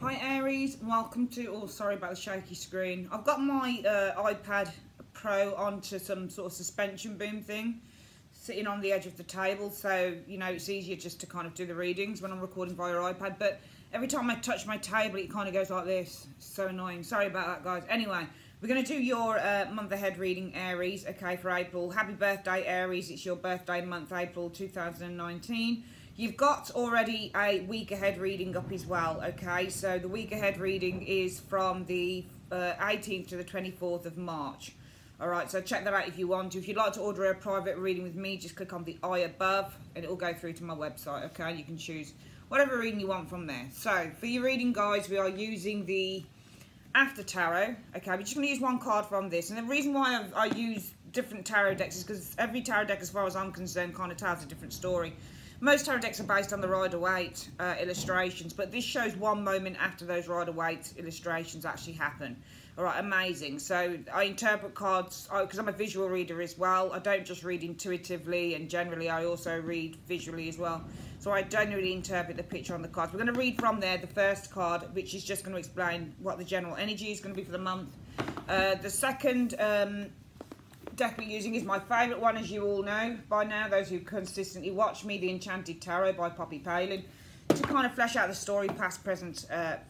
Hi Aries, welcome to, oh sorry about the shaky screen. I've got my iPad Pro onto some sort of suspension boom thing, sitting on the edge of the table, so you know it's easier just to kind of do the readings when I'm recording via iPad, but every time I touch my table it kind of goes like this. It's so annoying, sorry about that guys. Anyway, we're going to do your month ahead reading, Aries, okay, for April. Happy birthday Aries, it's your birthday month, April 2019. You've got already a week ahead reading up as well, okay? So the week ahead reading is from the 18th to the 24th of March. All right, so check that out if you want to. If you'd like to order a private reading with me, just click on the I above and it will go through to my website, okay? You can choose whatever reading you want from there. So for your reading, guys, we are using the After Tarot, okay? We're just going to use one card from this. And the reason why I use different tarot decks is because every tarot deck, as far as I'm concerned, kind of tells a different story. Most tarot decks are based on the Rider-Waite illustrations, but this shows one moment after those Rider-Waite illustrations actually happen. All right, amazing. So I interpret cards, because I'm a visual reader as well. I don't just read intuitively, and generally I also read visually as well. So I generally interpret the picture on the cards. We're going to read from there the first card, which is just going to explain what the general energy is going to be for the month. The second deck we're using is my favourite one, as you all know by now, those who consistently watch me, the Enchanted Tarot by Poppy Palin, to kind of flesh out the story, past, present,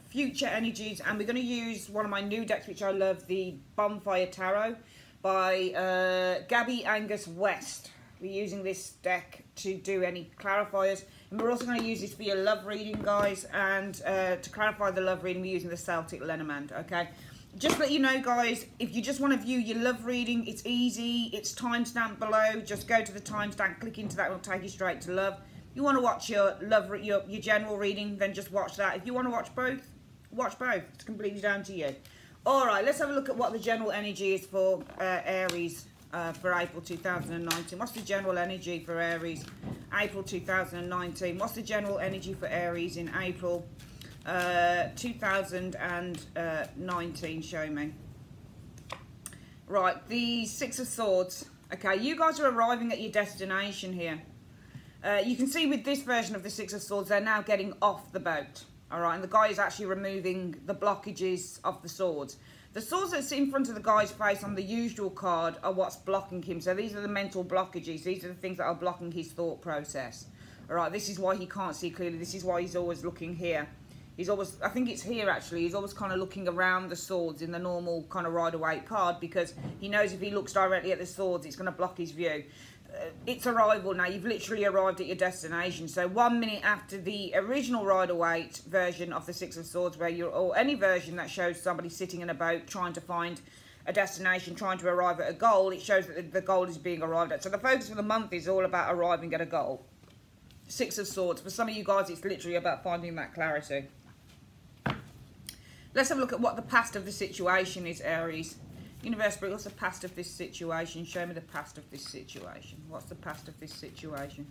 future energies. And we're going to use one of my new decks, which I love, the Bonfire Tarot by Gabby Angus West. We're using this deck to do any clarifiers, and we're also going to use this for your love reading, guys, and to clarify the love reading we're using the Celtic Lenormand, okay? Just let you know, guys, if you just want to view your love reading, it's easy. It's timestamped below. Just go to the timestamp, click into that, it'll take you straight to love. If you want to watch your general reading, then just watch that. If you want to watch both, watch both. It's completely down to you. All right, let's have a look at what the general energy is for Aries for April 2019. What's the general energy for Aries, April 2019? What's the general energy for Aries in April 2019, show me. Right, the Six of Swords. Okay, you guys are arriving at your destination here. You can see with this version of the Six of Swords, they're now getting off the boat. All right, and the guy is actually removing the blockages of the swords. The swords that sit in front of the guy's face on the usual card are what's blocking him. So these are the mental blockages. These are the things that are blocking his thought process. All right, this is why he can't see clearly. This is why he's always looking here. He's always, I think it's here actually, he's always kind of looking around the swords in the normal kind of Rider-Waite card, because he knows if he looks directly at the swords, it's going to block his view. It's arrival now. You've literally arrived at your destination. So 1 minute after the original Rider-Waite version of the Six of Swords, where you're, or any version that shows somebody sitting in a boat trying to find a destination, trying to arrive at a goal, it shows that the goal is being arrived at. So the focus for the month is all about arriving at a goal. Six of Swords. For some of you guys, it's literally about finding that clarity. Let's have a look at what the past of the situation is, Aries. Universe, what's the past of this situation? Show me the past of this situation. What's the past of this situation?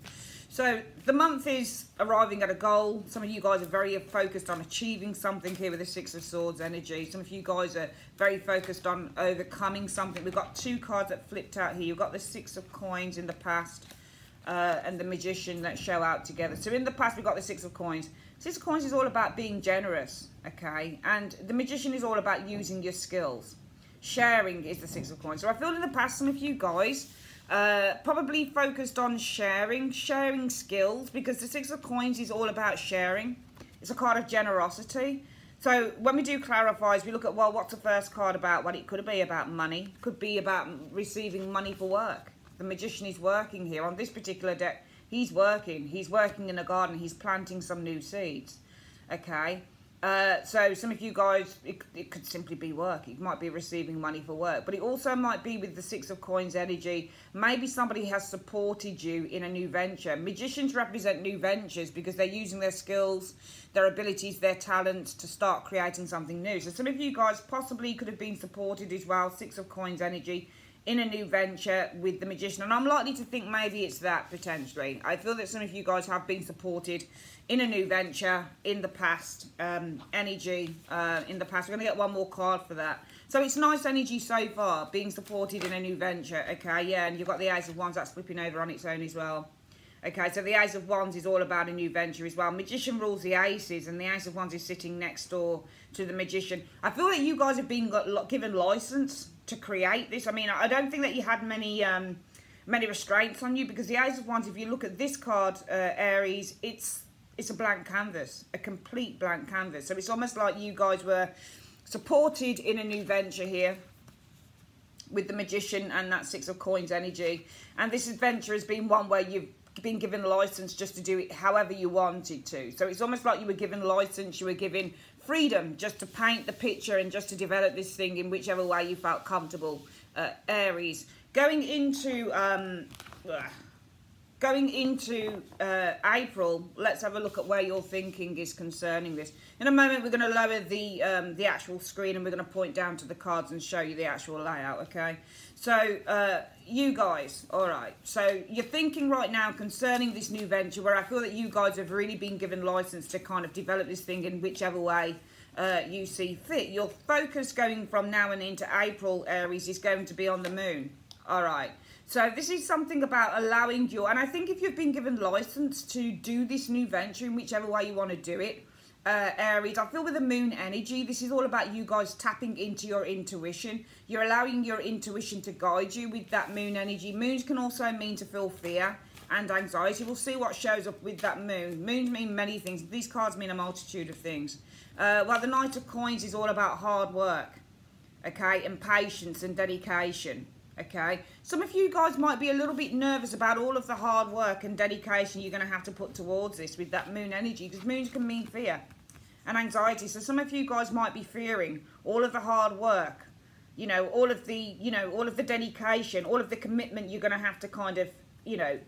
So the month is arriving at a goal. Some of you guys are very focused on achieving something here with the Six of Swords energy. Some of you guys are very focused on overcoming something. We've got two cards that flipped out here. You've got the Six of Coins in the past and the Magician that show out together. So in the past, we've got the Six of Coins. Six of Coins is all about being generous, okay? And the Magician is all about using your skills. Sharing is the Six of Coins. So I feel in the past, some of you guys probably focused on sharing skills, because the Six of Coins is all about sharing. It's a card of generosity. So when we do clarifies, we look at, well, what's the first card about? Well, it could be about money. It could be about receiving money for work. The Magician is working here. On this particular deck, he's working. He's working in a garden. He's planting some new seeds. Okay. So some of you guys, it could simply be work. It might be receiving money for work. But it also might be with the Six of Coins energy. Maybe somebody has supported you in a new venture. Magicians represent new ventures because they're using their skills, their abilities, their talents to start creating something new. So some of you guys possibly could have been supported as well, Six of Coins energy, in a new venture with the Magician. And I'm likely to think maybe it's that, potentially. I feel that some of you guys have been supported in a new venture in the past, energy in the past. We're going to get one more card for that. So it's nice energy so far, being supported in a new venture. Okay, yeah, and you've got the Ace of Wands that's flipping over on its own as well. Okay, so the Ace of Wands is all about a new venture as well. Magician rules the Aces, and the Ace of Wands is sitting next door to the Magician. I feel that you guys have been given license to create this. I mean, I don't think that you had many restraints on you, because the Ace of Wands, if you look at this card, Aries, it's a blank canvas, a complete blank canvas. So it's almost like you guys were supported in a new venture here with the Magician and that Six of Coins energy. And this adventure has been one where you've been given license just to do it however you wanted to. So it's almost like you were given license, you were given freedom just to paint the picture and just to develop this thing in whichever way you felt comfortable, Aries. Going into April, let's have a look at where your thinking is concerning this. In a moment, we're going to lower the actual screen, and we're going to point down to the cards and show you the actual layout, okay? So, you guys, all right. So, you're thinking right now concerning this new venture, where I feel that you guys have really been given license to kind of develop this thing in whichever way you see fit. Your focus going from now and into April, Aries, is going to be on the moon, all right? So this is something about allowing you, and I think if you've been given license to do this new venture in whichever way you want to do it, Aries, I feel with the moon energy, this is all about you guys tapping into your intuition. You're allowing your intuition to guide you with that moon energy. Moons can also mean to feel fear and anxiety. We'll see what shows up with that moon. Moons mean many things. These cards mean a multitude of things. Well, the Knight of Coins is all about hard work, okay, and patience and dedication. Okay, some of you guys might be a little bit nervous about all of the hard work and dedication you're going to have to put towards this with that moon energy, because moons can mean fear and anxiety. So some of you guys might be fearing all of the hard work, you know, all of the dedication, all of the commitment you're going to have to kind of, you know,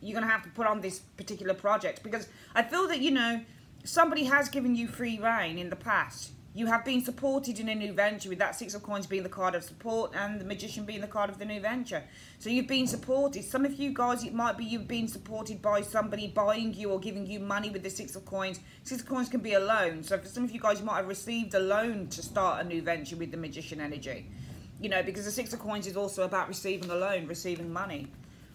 you're going to have to put on this particular project. Because I feel that, you know, somebody has given you free rein in the past. You have been supported in a new venture, with that Six of Coins being the card of support and the Magician being the card of the new venture. So you've been supported. Some of you guys, it might be you've been supported by somebody buying you or giving you money with the Six of Coins. Six of Coins can be a loan. So for some of you guys, you might have received a loan to start a new venture with the Magician energy. You know, because the Six of Coins is also about receiving a loan, receiving money.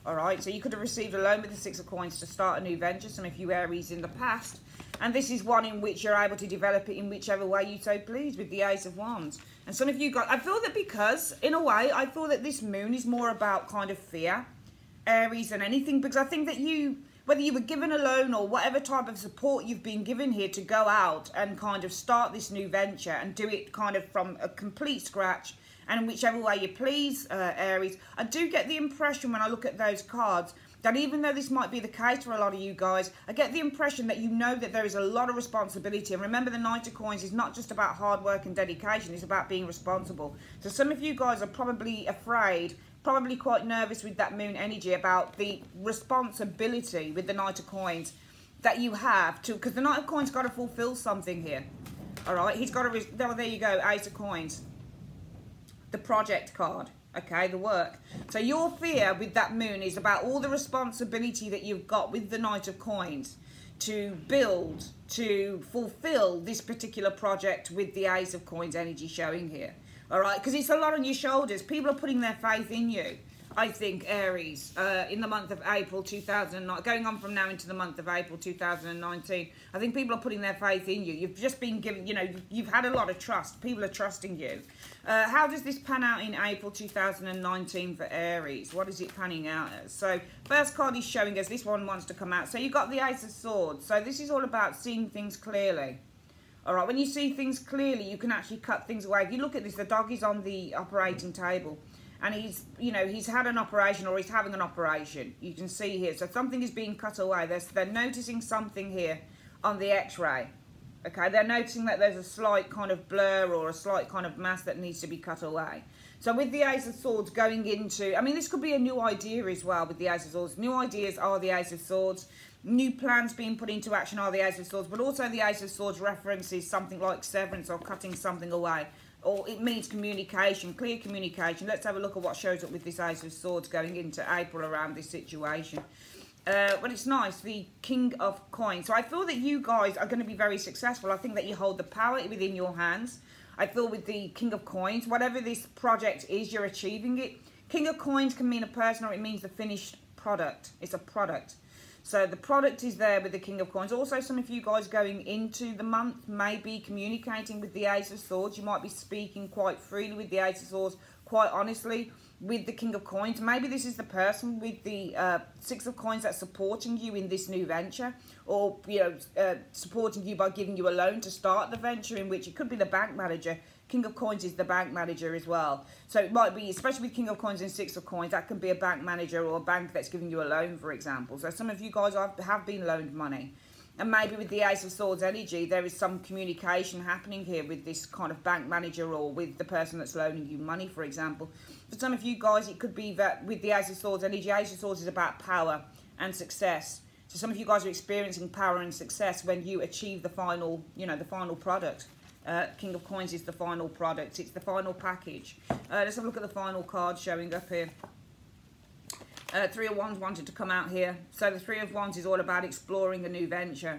All right, so you could have received a loan with the Six of Coins to start a new venture, some of you Aries in the past. And this is one in which you're able to develop it in whichever way you so please with the Ace of Wands. And some of you guys, I feel that because, in a way, I feel that this moon is more about kind of fear, Aries, than anything. Because I think that you, whether you were given a loan or whatever type of support you've been given here to go out and kind of start this new venture and do it kind of from a complete scratch, and in whichever way you please, Aries, I do get the impression when I look at those cards that even though this might be the case for a lot of you guys, I get the impression that you know that there is a lot of responsibility. And remember, the Knight of Coins is not just about hard work and dedication, it's about being responsible. So some of you guys are probably afraid, probably quite nervous with that moon energy about the responsibility with the Knight of Coins that you have to, because the Knight of Coins got to fulfill something here. All right, he's got to, there you go, Ace of Coins. The project card, okay, the work. So your fear with that moon is about all the responsibility that you've got with the Knight of Coins to build, to fulfill this particular project with the Ace of Coins energy showing here. All right, because it's a lot on your shoulders. People are putting their faith in you, I think, Aries, in the month of April 2009, going on from now into the month of April 2019. I think people are putting their faith in you. You've just been given, you know, you've had a lot of trust. People are trusting you. How does this pan out in April 2019 for Aries? What is it panning out as? So first card is showing us, this one wants to come out. So you've got the Ace of Swords. So this is all about seeing things clearly. All right, when you see things clearly, you can actually cut things away. If you look at this, the dog is on the operating table. And he's, you know, he's had an operation, or he's having an operation. You can see here. So something is being cut away. They're noticing something here on the X-ray. Okay, they're noticing that there's a slight kind of blur or a slight kind of mass that needs to be cut away. So with the Ace of Swords going into, I mean, this could be a new idea as well with the Ace of Swords. New ideas are the Ace of Swords. New plans being put into action are the Ace of Swords. But also the Ace of Swords references something like severance or cutting something away. Or it means communication, clear communication. Let's have a look at what shows up with this Ace of Swords going into April around this situation. But it's nice, the King of Coins. So I feel that you guys are going to be very successful. I think that you hold the power within your hands. I feel with the King of Coins, whatever this project is, you're achieving it. King of Coins can mean a person, or it means the finished product. It's a product. So the product is there with the King of Coins. Also, some of you guys going into the month may be communicating with the Ace of Swords. You might be speaking quite freely with the Ace of Swords, quite honestly, with the King of Coins. Maybe this is the person with the Six of Coins that's supporting you in this new venture, or, you know, supporting you by giving you a loan to start the venture, in which it could be the bank manager. King of Coins is the bank manager as well. So it might be, especially with King of Coins and Six of Coins, that can be a bank manager or a bank that's giving you a loan, for example. So some of you guys have been loaned money. And maybe with the Ace of Swords energy, there is some communication happening here with this kind of bank manager, or with the person that's loaning you money, for example. For some of you guys, it could be that with the Ace of Swords energy, Ace of Swords is about power and success. So some of you guys are experiencing power and success when you achieve the final, you know, the final product. King of Coins is the final product. It's the final package. Let's have a look at the final card showing up here. Three of Wands wanted to come out here. So the Three of Wands is all about exploring a new venture.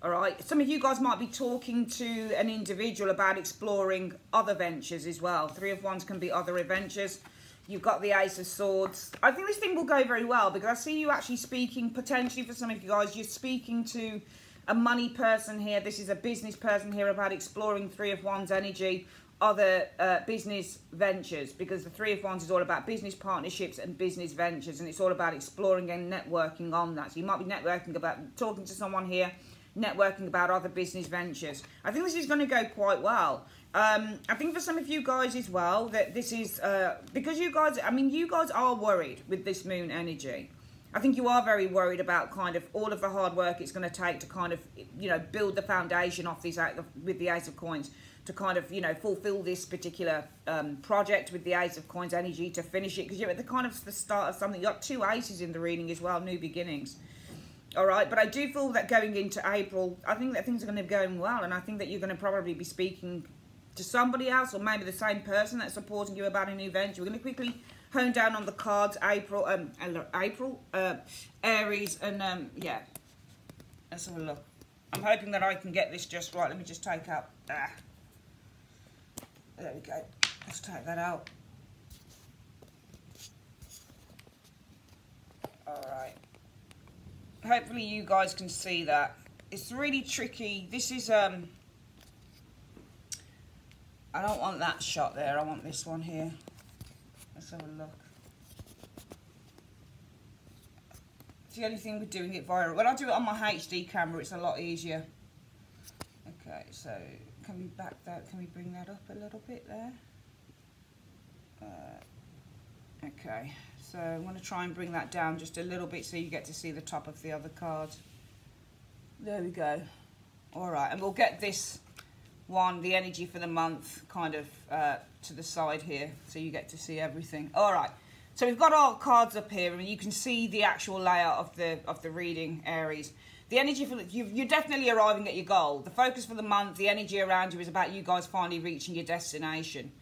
All right. Some of you guys might be talking to an individual about exploring other ventures as well. Three of Wands can be other adventures. You've got the Ace of Swords. I think this thing will go very well, because I see you actually speaking, potentially for some of you guys, you're speaking to a money person here. This is a business person here, about exploring Three of Wands energy, other business ventures, because the Three of Wands is all about business partnerships and business ventures, and it's all about exploring and networking on that. So you might be networking about, talking to someone here, networking about other business ventures. I think this is going to go quite well. I think for some of you guys as well, that this is, because you guys, I mean, you guys are worried with this moon energy. I think you are very worried about kind of all of the hard work it's going to take to kind of, you know, build the foundation off these, with the Ace of Coins, to kind of, you know, fulfill this particular project with the Ace of Coins energy, to finish it, because you're at the kind of the start of something. You've got two aces in the reading as well, new beginnings. All right, but I do feel that going into April, I think that things are going to be going well, and I think that you're going to probably be speaking to somebody else, or maybe the same person that's supporting you about a new venture. We're going to quickly hone down on the cards. April, Aries, and yeah, let's have a look. I'm hoping that I can get this just right. Let me just take out, there we go, let's take that out. All right, hopefully you guys can see that. It's really tricky. This is, I don't want that shot there, I want this one here. Let's have a look. It's the only thing with doing it via, when I do it on my HD camera, it's a lot easier. Okay, so can we back that, can we bring that up a little bit there? Okay, so I'm going to try and bring that down just a little bit so you get to see the top of the other card. There we go. All right, and we'll get this one, the energy for the month, kind of to the side here, so you get to see everything. All right, so we've got our cards up here, and you can see the actual layout of the reading, Aries. The energy for you're definitely arriving at your goal. The focus for the month, the energy around you is about you guys finally reaching your destination.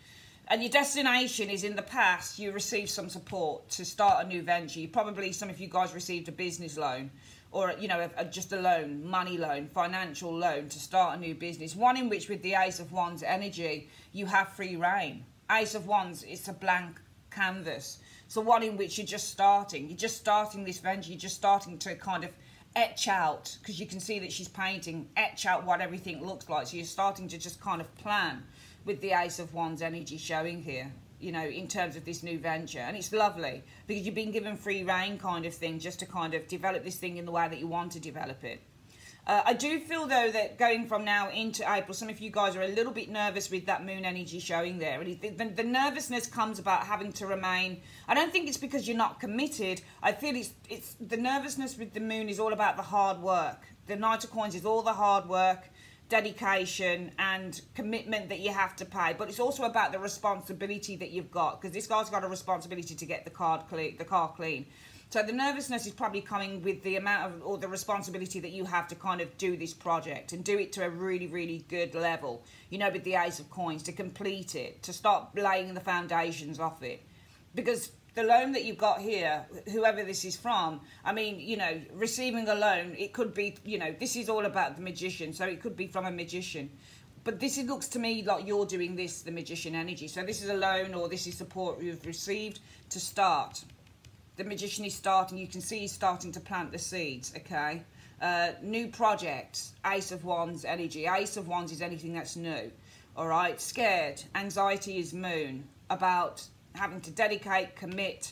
And your destination is, in the past, you received some support to start a new venture. You probably, some of you guys received a business loan, or, you know, just a loan, money loan, financial loan to start a new business. One in which, with the Ace of Wands energy, you have free reign. Ace of Wands, it's a blank canvas. So one in which you're just starting. You're just starting this venture. You're just starting to kind of etch out, because you can see that she's painting, etch out what everything looks like. So you're starting to just kind of plan with the Ace of Wands energy showing here, you know, in terms of this new venture. And it's lovely, because you've been given free reign kind of thing, just to kind of develop this thing in the way that you want to develop it. I do feel, though, that going from now into April, some of you guys are a little bit nervous with that moon energy showing there. And the nervousness comes about having to remain. I don't think it's because you're not committed. I feel it's the nervousness with the moon is all about the hard work. The Knight of Coins is all the hard work, dedication and commitment that you have to pay, but it's also about the responsibility that you've got, because this guy's got a responsibility to get the car clean. So the nervousness is probably coming with the amount of, or the responsibility that you have to kind of do this project and do it to a really, really good level, you know, with the Ace of Coins, to complete it, to start laying the foundations of it. Because the loan that you've got here, whoever this is from, I mean, you know, receiving a loan, it could be, you know, this is all about the magician, so it could be from a magician. But this looks to me like you're doing this, the magician energy. So this is a loan, or this is support you've received to start. The Magician is starting, you can see he's starting to plant the seeds, okay? New projects, Ace of Wands energy. Ace of Wands is anything that's new, all right? Scared, anxiety is Moon, about having to dedicate, commit.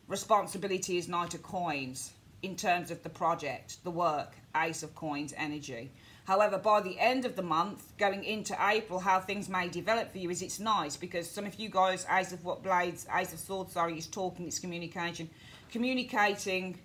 Responsibility is Knight of Coins in terms of the project, the work, Ace of Coins energy. However, by the end of the month, going into April, how things may develop for you is it's nice because some of you guys, Ace of Ace of Swords, sorry, is talking, it's communication. Communicating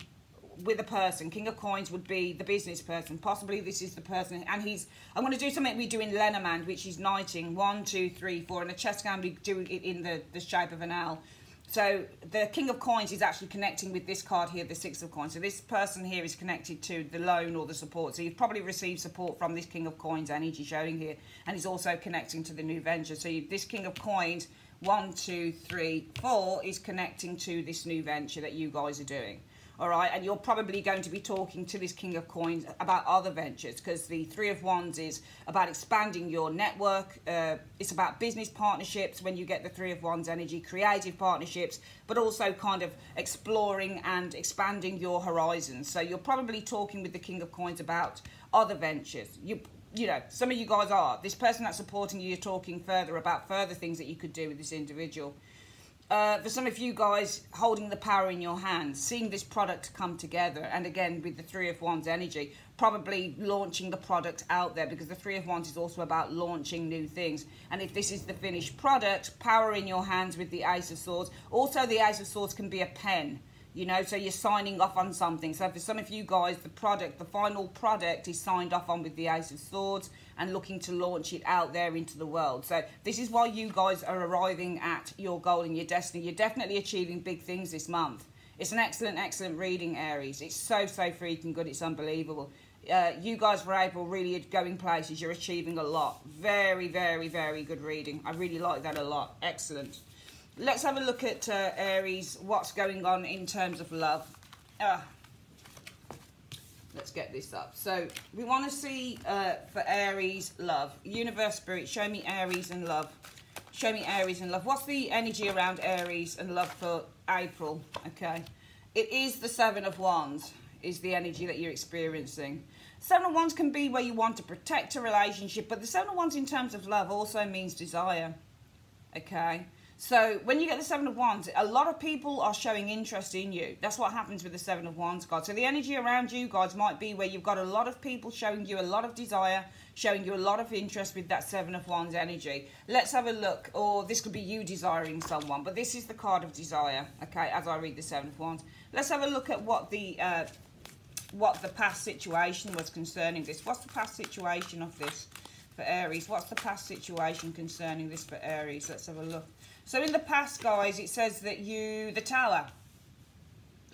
with a person. King of Coins would be the business person. Possibly this is the person, and I'm going to do something we do in Lenormand, which is knighting, 1, 2, 3, 4, and a chess game we do it in the shape of an L. So the King of Coins is actually connecting with this card here, the Six of Coins. So this person here is connected to the loan or the support. So you've probably received support from this King of Coins energy showing here. And he's also connecting to the new venture. So this King of Coins, 1, 2, 3, 4, is connecting to this new venture that you guys are doing. All right, and you're probably going to be talking to this King of Coins about other ventures because the Three of Wands is about expanding your network. It's about business partnerships when you get the Three of Wands energy, creative partnerships, but also kind of exploring and expanding your horizons. So you're probably talking with the King of Coins about other ventures. You know, some of you guys are. This person that's supporting you, you're talking further about further things that you could do with this individual. For some of you guys, holding the power in your hands, seeing this product come together, and again with the Three of Wands energy, probably launching the product out there because the Three of Wands is also about launching new things. And if this is the finished product, power in your hands with the Ace of Swords. Also, the Ace of Swords can be a pen, you know, so you're signing off on something. So for some of you guys, the final product is signed off on with the Ace of Swords and looking to launch it out there into the world. So this is why you guys are arriving at your goal and your destiny. You're definitely achieving big things this month. It's an excellent, excellent reading, Aries. It's so, so freaking good. It's unbelievable. You guys for April really are going places. You're achieving a lot. Very, very, very good reading. I really like that a lot. Excellent. Let's have a look at Aries, what's going on in terms of love. Let's get this up. So we want to see for Aries love. Universe Spirit, show me Aries and love. Show me Aries and love. What's the energy around Aries and love for April? Okay. It is the Seven of Wands is the energy that you're experiencing. Seven of Wands can be where you want to protect a relationship, but the Seven of Wands in terms of love also means desire. Okay. So when you get the Seven of Wands, a lot of people are showing interest in you. That's what happens with the Seven of Wands card. So the energy around you guys might be where you've got a lot of people showing you a lot of desire, showing you a lot of interest with that Seven of Wands energy. Let's have a look. Or this could be you desiring someone, but this is the card of desire, okay, as I read the Seven of Wands. Let's have a look at what the past situation was concerning this. What's the past situation of this for Aries? What's the past situation concerning this for Aries? Let's have a look. So in the past, guys, it says that the Tower.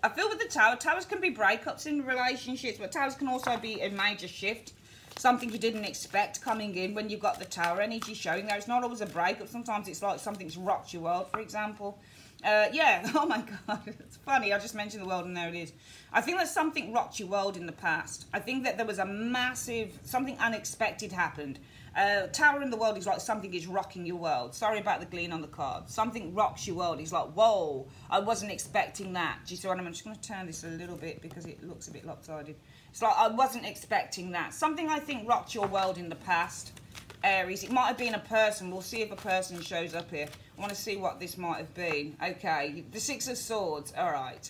I feel with the Tower, Towers can be breakups in relationships, but Towers can also be a major shift. Something you didn't expect coming in when you've got the Tower energy showing there. It's not always a breakup. Sometimes it's like something's rocked your world, for example. Yeah, oh my God, it's funny. I just mentioned the world and there it is. I think that something rocked your world in the past. I think that there was a massive, something unexpected happened. Tower in the world is like something is rocking your world. Sorry about the gleam on the card. Something rocks your world. It's like, whoa, I wasn't expecting that. Do you see what I mean? I'm just going to turn this a little bit because it looks a bit lopsided. It's like, I wasn't expecting that. Something I think rocked your world in the past, Aries. It might have been a person. We'll see if a person shows up here. I want to see what this might have been. Okay, the Six of Swords. All right.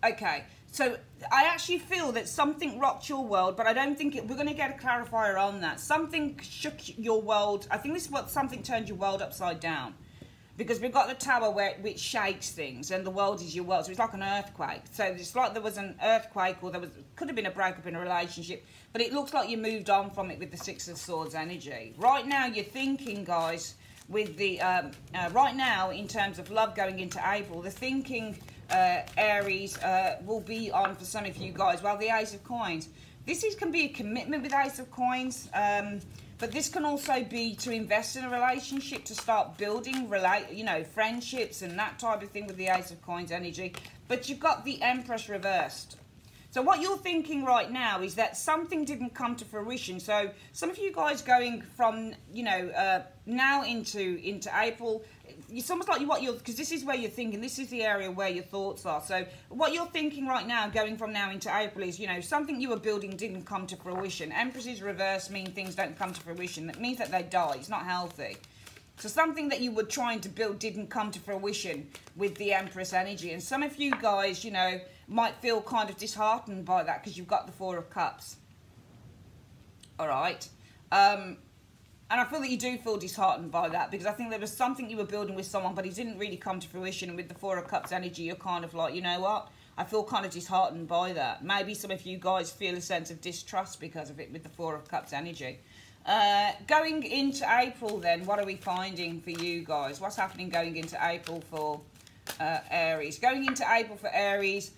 Okay. So I actually feel that something rocked your world, but I don't think we're going to get a clarifier on that. Something shook your world. I think this is what something turned your world upside down. Because we've got the Tower which shakes things, and the world is your world. So it's like an earthquake. So it's like there was an earthquake, or could have been a breakup in a relationship, but it looks like you moved on from it with the Six of Swords energy. Right now, you're thinking, guys, with the right now in terms of love going into April, the thinking Aries will be on for some of you guys. Well, the Ace of Coins. This can be a commitment with Ace of Coins. But this can also be to invest in a relationship, to start building, friendships and that type of thing with the Ace of Coins energy. But you've got the Empress reversed. So what you're thinking right now is that something didn't come to fruition. So some of you guys going from, you know, now into April, it's almost like because this is where you're thinking, this is the area where your thoughts are. So what you're thinking right now, going from now into April, is, you know, something you were building didn't come to fruition. Empresses reverse mean things don't come to fruition. That means that they die. It's not healthy. So something that you were trying to build didn't come to fruition with the Empress energy. And some of you guys, you know, might feel kind of disheartened by that because you've got the Four of Cups. All right. And I feel that you do feel disheartened by that, because I think there was something you were building with someone, but it didn't really come to fruition. And with the Four of Cups energy, you're kind of like, you know what? I feel kind of disheartened by that. Maybe some of you guys feel a sense of distrust because of it with the Four of Cups energy. Going into April then, what are we finding for you guys? What's happening going into April for Aries? Going into April for Aries,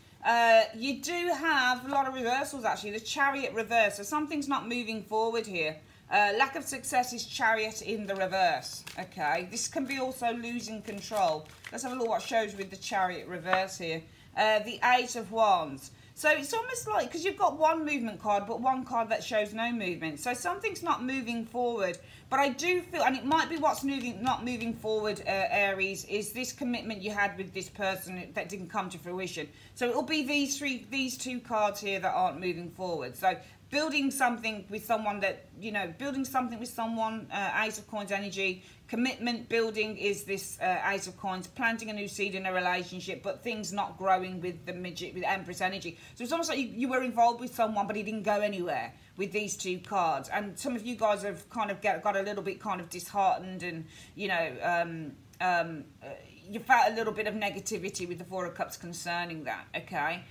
you do have a lot of reversals actually. The Chariot reverse, so something's not moving forward here. Lack of success is Chariot in the reverse. Okay, this can be also losing control. Let's have a look what shows with the Chariot reverse here. The Eight of Wands. So it's almost like, because you've got one movement card, but one card that shows no movement. So something's not moving forward. But I do feel, and it might be what's not moving forward, Aries, is this commitment you had with this person that didn't come to fruition. So it'll be these two cards here that aren't moving forward. So building something with someone that, you know, building something with someone, Ace of Coins energy. Commitment building is this Ace of Coins, planting a new seed in a relationship, but things not growing with the midget, with Empress energy. So it's almost like you were involved with someone, but it didn't go anywhere with these two cards. And some of you guys have kind of got a little bit kind of disheartened, and, you know, you felt a little bit of negativity with the Four of Cups concerning that, okay?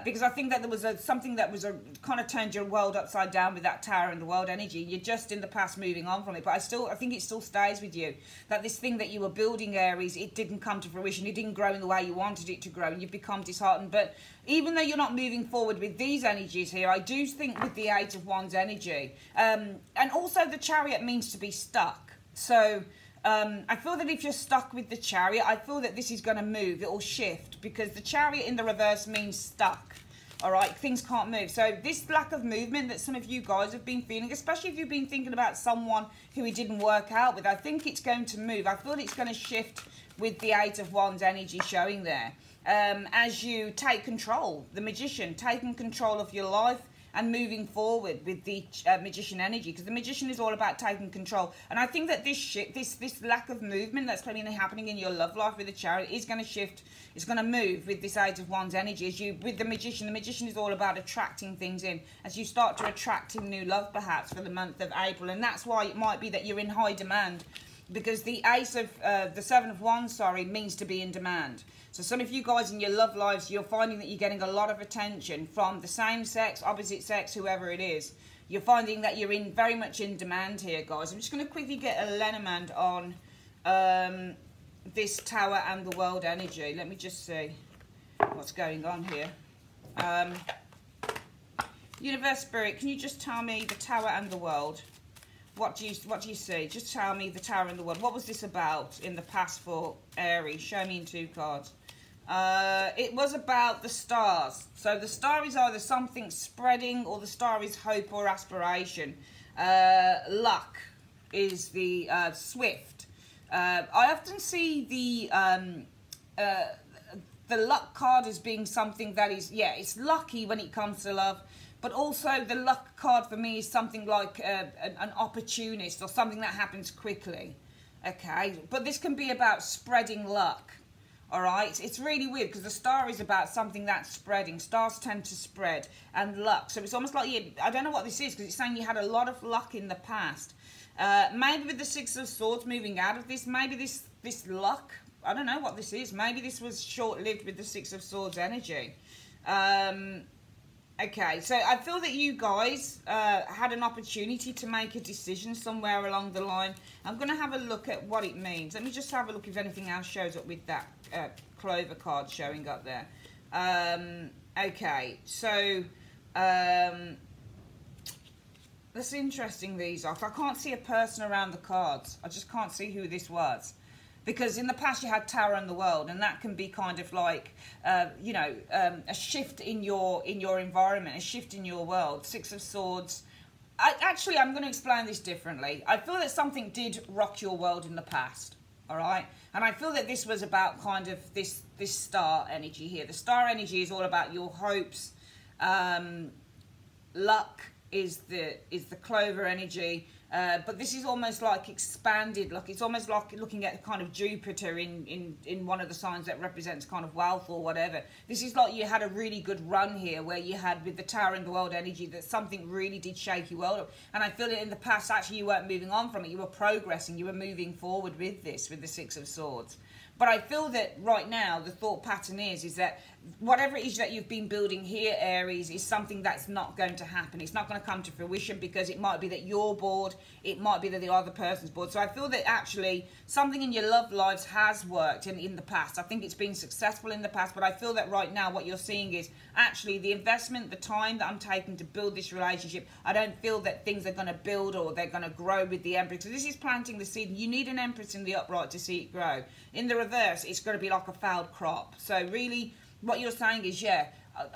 Because I think that there was something that was kind of turned your world upside down with that Tower and the World energy. You're just in the past moving on from it, but I think it still stays with you. That this thing that you were building, Aries, it didn't come to fruition. It didn't grow in the way you wanted it to grow, and you've become disheartened. But even though you're not moving forward with these energies here, I do think with the Eight of Wands energy, and also the Chariot means to be stuck. So I feel that if you're stuck with the Chariot, I feel that this is going to move. It will shift, because the Chariot in the reverse means stuck. All right, things can't move. So this lack of movement that some of you guys have been feeling, especially if you've been thinking about someone who it didn't work out with, I think it's going to move. I feel it's going to shift with the Eight of Wands energy showing there. As you take control, the Magician, taking control of your life and moving forward with the Magician energy, because the Magician is all about taking control. And I think that this lack of movement that's probably happening in your love life with the Chariot is going to shift. It's going to move with this Eight of Wands energy. As you, with the Magician is all about attracting things in. As you start to attract in new love, perhaps for the month of April, and that's why it might be that you're in high demand, because the the Seven of Wands, sorry, means to be in demand. So some of you guys in your love lives, you're finding that you're getting a lot of attention from the same sex, opposite sex, whoever it is. You're finding that you're very much in demand here, guys. I'm just going to quickly get a Lenormand on this Tower and the World energy. Let me just see what's going on here. Universe Spirit, can you just tell me the Tower and the World? What do you see? Just tell me the Tower and the World. What was this about in the past for Aries? Show me in two cards. It was about the stars. So the star is either something spreading, or the star is hope or aspiration. Luck is the swift. I often see the luck card as being something that is, yeah, it's lucky when it comes to love. But also the luck card for me is something like an opportunist, or something that happens quickly. Okay, but this can be about spreading luck. All right, it's really weird, because the star is about something that's spreading. Stars tend to spread, and luck. So it's almost like I don't know what this is, because it's saying you had a lot of luck in the past. Maybe with the Six of Swords moving out of this, maybe this luck, I don't know what this is. Maybe this was short-lived with the Six of Swords energy. Okay, so I feel that you guys had an opportunity to make a decision somewhere along the line. I'm going to have a look at what it means. Let me just have a look if anything else shows up with that Clover card showing up there. Okay, so that's interesting, these are. I can't see a person around the cards. I just can't see who this was. Because in the past you had Tower and the World, and that can be kind of like, you know, a shift in your environment, a shift in your world. Six of Swords. Actually, I'm going to explain this differently. I feel that something did rock your world in the past, all right? And I feel that this was about kind of this star energy here. The star energy is all about your hopes. Luck is the clover energy. But this is almost like expanded, like it's almost like looking at kind of Jupiter in one of the signs that represents kind of wealth or whatever. This is like you had a really good run here where you had with the Tower and the World energy that something really did shake your world up. And I feel that in the past actually you weren't moving on from it, you were progressing, you were moving forward with this, with the Six of Swords. But I feel that right now the thought pattern is that whatever it is that you've been building here, Aries, is something that's not going to happen. It's not going to come to fruition because it might be that you're bored. It might be that the other person's bored. So I feel that actually something in your love lives has worked in the past. I think it's been successful in the past, but I feel that right now what you're seeing is actually the investment, the time that I'm taking to build this relationship. I don't feel that things are going to build or they're going to grow with the Empress. So this is planting the seed. You need an Empress in the upright to see it grow. In the reverse, it's going to be like a failed crop. So really what you're saying is, yeah,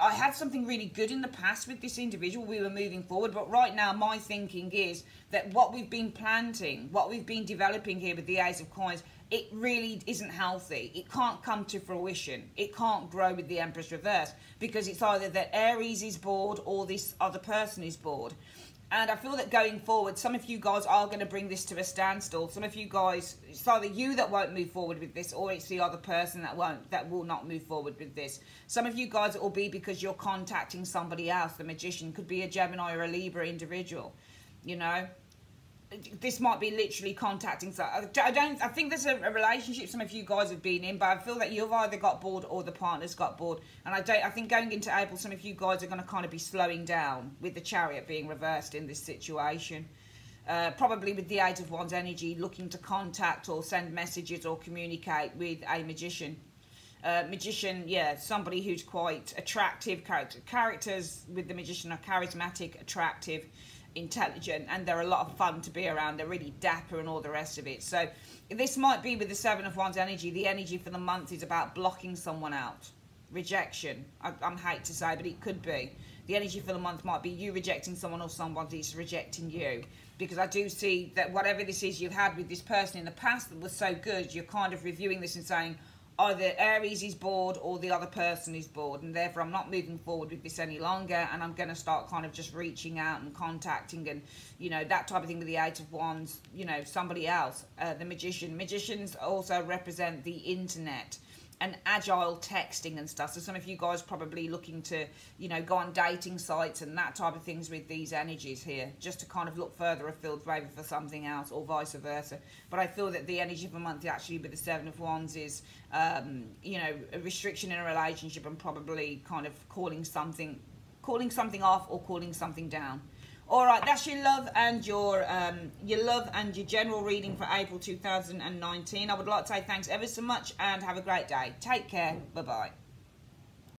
I had something really good in the past with this individual. We were moving forward, but right now my thinking is that what we've been planting, what we've been developing here with the Ace of Coins, it really isn't healthy. It can't come to fruition. It can't grow with the Empress reverse because it's either that Aries is bored or this other person is bored. And I feel that going forward, some of you guys are going to bring this to a standstill. Some of you guys, it's either you that won't move forward with this or it's the other person that will not move forward with this. Some of you guys, it will be because you're contacting somebody else. The Magician could be a Gemini or a Libra individual, you know. This might be literally contacting. I think there's a relationship some of you guys have been in, but I feel that you've either got bored or the partner's got bored. And I think going into April, some of you guys are going to kind of be slowing down with the Chariot being reversed in this situation. Probably with the Eight of Wands energy, looking to contact or send messages or communicate with a Magician. Magician, yeah, somebody who's quite attractive. Characters with the Magician are charismatic, attractive, intelligent, and they're a lot of fun to be around. They're really dapper and all the rest of it. So this might be with the Seven of Wands energy. The energy for the month is about blocking someone out, rejection. I hate to say, but it could be. The energy for the month might be you rejecting someone or somebody's rejecting you. Because I do see that whatever this is you've had with this person in the past that was so good, you're kind of reviewing this and saying, either Aries is bored or the other person is bored, and therefore I'm not moving forward with this any longer, and I'm going to start kind of just reaching out and contacting and, you know, that type of thing with the Eight of Wands, you know, somebody else. The Magician. Magicians also represent the internet and agile texting and stuff. So some of you guys probably looking to, you know, go on dating sites and that type of things with these energies here, just to kind of look further afield maybe for something else or vice versa. But I feel that the energy of the month actually with the Seven of Wands is, you know, a restriction in a relationship and probably kind of calling something off or calling something down. All right, that's your love and your general reading for April 2019. I would like to say thanks ever so much and have a great day. Take care. Bye-bye.